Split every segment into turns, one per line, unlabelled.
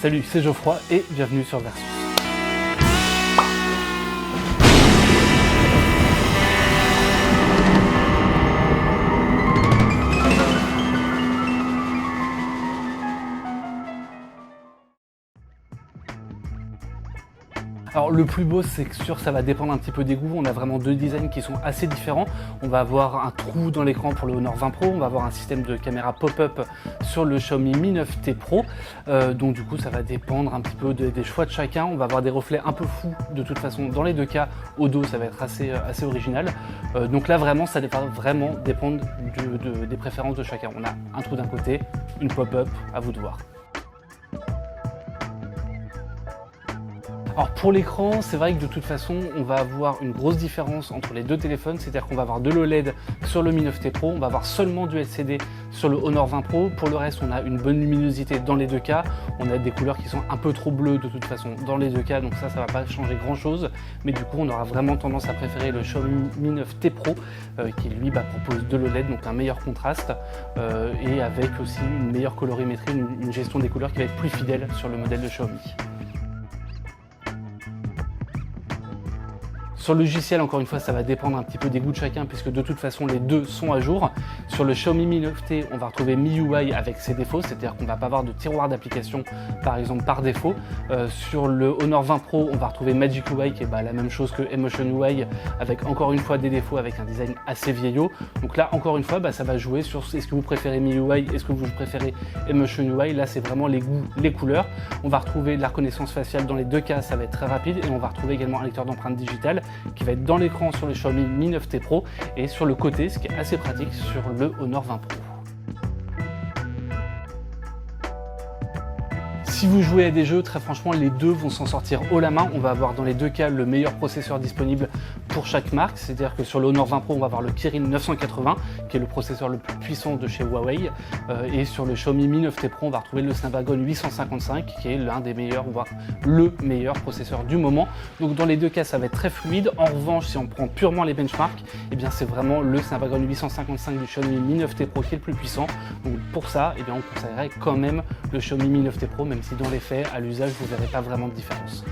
Salut, c'est Geoffroy et bienvenue sur Versus. Alors le plus beau, c'est que ça va dépendre un petit peu des goûts. On a vraiment deux designs qui sont assez différents. On va avoir un trou dans l'écran pour le Honor 20 Pro, on va avoir un système de caméra pop-up sur le Xiaomi Mi 9T Pro. Donc du coup ça va dépendre un petit peu des choix de chacun. On va avoir des reflets un peu fous de toute façon dans les deux cas. Au dos ça va être assez original. Donc là vraiment ça va vraiment dépendre des préférences de chacun. On a un trou d'un côté, une pop-up, à vous de voir. Alors pour l'écran, c'est vrai que de toute façon, on va avoir une grosse différence entre les deux téléphones, c'est-à-dire qu'on va avoir de l'OLED sur le Mi 9T Pro, on va avoir seulement du LCD sur le Honor 20 Pro. Pour le reste, on a une bonne luminosité dans les deux cas, on a des couleurs qui sont un peu trop bleues de toute façon dans les deux cas, donc ça va pas changer grand-chose, mais du coup, on aura vraiment tendance à préférer le Xiaomi Mi 9T Pro, qui lui propose de l'OLED, donc un meilleur contraste, et avec aussi une meilleure colorimétrie, une gestion des couleurs qui va être plus fidèle sur le modèle de Xiaomi. Sur le logiciel, encore une fois, ça va dépendre un petit peu des goûts de chacun puisque de toute façon les deux sont à jour. Sur le Xiaomi Mi 9T, on va retrouver MIUI avec ses défauts, c'est-à-dire qu'on ne va pas avoir de tiroir d'application par exemple par défaut. Sur le Honor 20 Pro, on va retrouver Magic UI qui est la même chose que Emotion UI avec encore une fois des défauts, avec un design assez vieillot. Donc là, encore une fois, ça va jouer sur est-ce que vous préférez MIUI, est-ce que vous préférez Emotion UI. Là, c'est vraiment les goûts, les couleurs. On va retrouver de la reconnaissance faciale dans les deux cas, ça va être très rapide, et on va retrouver également un lecteur d'empreintes digitales qui va être dans l'écran sur le Xiaomi Mi 9T Pro et sur le côté, ce qui est assez pratique sur le Honor 20 Pro. Si vous jouez à des jeux, très franchement, les deux vont s'en sortir haut la main. On va avoir dans les deux cas le meilleur processeur disponible pour chaque marque. C'est-à-dire que sur le Honor 20 Pro, on va avoir le Kirin 980, qui est le processeur le plus puissant de chez Huawei. Et sur le Xiaomi Mi 9T Pro, on va retrouver le Snapdragon 855, qui est l'un des meilleurs, voire le meilleur processeur du moment. Donc dans les deux cas, ça va être très fluide. En revanche, si on prend purement les benchmarks, c'est vraiment le Snapdragon 855 du Xiaomi Mi 9T Pro qui est le plus puissant. Donc pour ça, on conseillerait quand même le Xiaomi Mi 9T Pro, même si dans les faits, à l'usage, vous ne verrez pas vraiment de différence.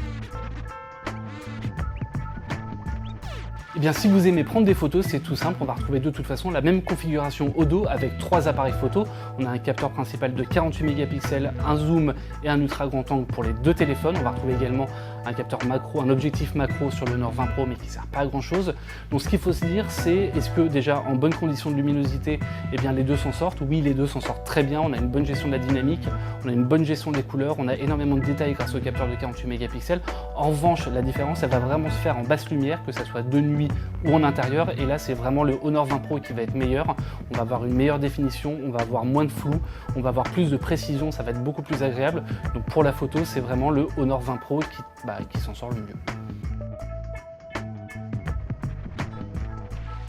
Si vous aimez prendre des photos, c'est tout simple, on va retrouver de toute façon la même configuration au dos avec trois appareils photo. On a un capteur principal de 48 mégapixels, un zoom et un ultra grand angle pour les deux téléphones. On va retrouver également un capteur macro, un objectif macro sur le Honor 20 Pro, mais qui ne sert pas à grand chose. Donc ce qu'il faut se dire, c'est est-ce que déjà en bonne condition de luminosité, les deux s'en sortent? Oui, les deux s'en sortent très bien, on a une bonne gestion de la dynamique, on a une bonne gestion des couleurs, on a énormément de détails grâce au capteur de 48 mégapixels. En revanche, la différence, elle va vraiment se faire en basse lumière, que ce soit de nuit ou en intérieur, et là c'est vraiment le Honor 20 Pro qui va être meilleur. On va avoir une meilleure définition, on va avoir moins de flou, on va avoir plus de précision, ça va être beaucoup plus agréable. Donc pour la photo, c'est vraiment le Honor 20 Pro qui s'en sort le mieux.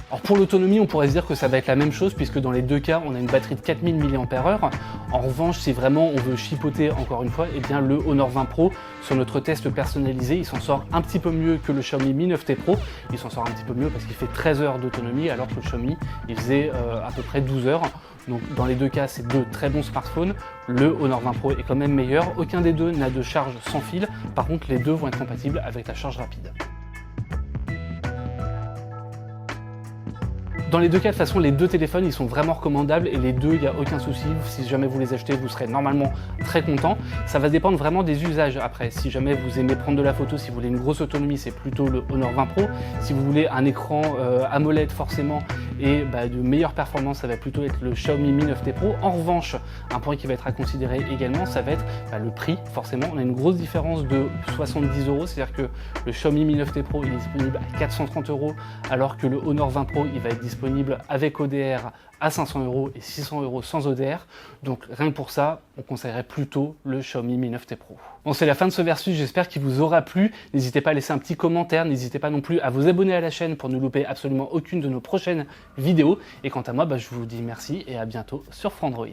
Alors pour l'autonomie, on pourrait se dire que ça va être la même chose puisque dans les deux cas, on a une batterie de 4000 mAh. En revanche, si vraiment on veut chipoter encore une fois, le Honor 20 Pro, sur notre test personnalisé, il s'en sort un petit peu mieux que le Xiaomi Mi 9T Pro. Il s'en sort un petit peu mieux parce qu'il fait 13 heures d'autonomie alors que le Xiaomi, il faisait à peu près 12 heures. Donc dans les deux cas, c'est deux très bons smartphones. Le Honor 20 Pro est quand même meilleur. Aucun des deux n'a de charge sans fil. Par contre, les deux vont être compatibles avec la charge rapide. Dans les deux cas, de toute façon, les deux téléphones, ils sont vraiment recommandables et les deux, il n'y a aucun souci. Si jamais vous les achetez, vous serez normalement très content. Ça va dépendre vraiment des usages après. Si jamais vous aimez prendre de la photo, si vous voulez une grosse autonomie, c'est plutôt le Honor 20 Pro. Si vous voulez un écran AMOLED forcément et de meilleure performance, ça va plutôt être le Xiaomi Mi 9T Pro. En revanche, un point qui va être à considérer également, ça va être le prix. Forcément, on a une grosse différence de 70 €. C'est-à-dire que le Xiaomi Mi 9T Pro il est disponible à 430 € alors que le Honor 20 Pro il va être disponible avec ODR à 500 € et 600 € sans ODR. Donc rien que pour ça, on conseillerait plutôt le Xiaomi Mi 9T Pro. Bon, c'est la fin de ce versus, j'espère qu'il vous aura plu. N'hésitez pas à laisser un petit commentaire, n'hésitez pas non plus à vous abonner à la chaîne pour ne louper absolument aucune de nos prochaines vidéos. Et quant à moi, je vous dis merci et à bientôt sur Frandroid.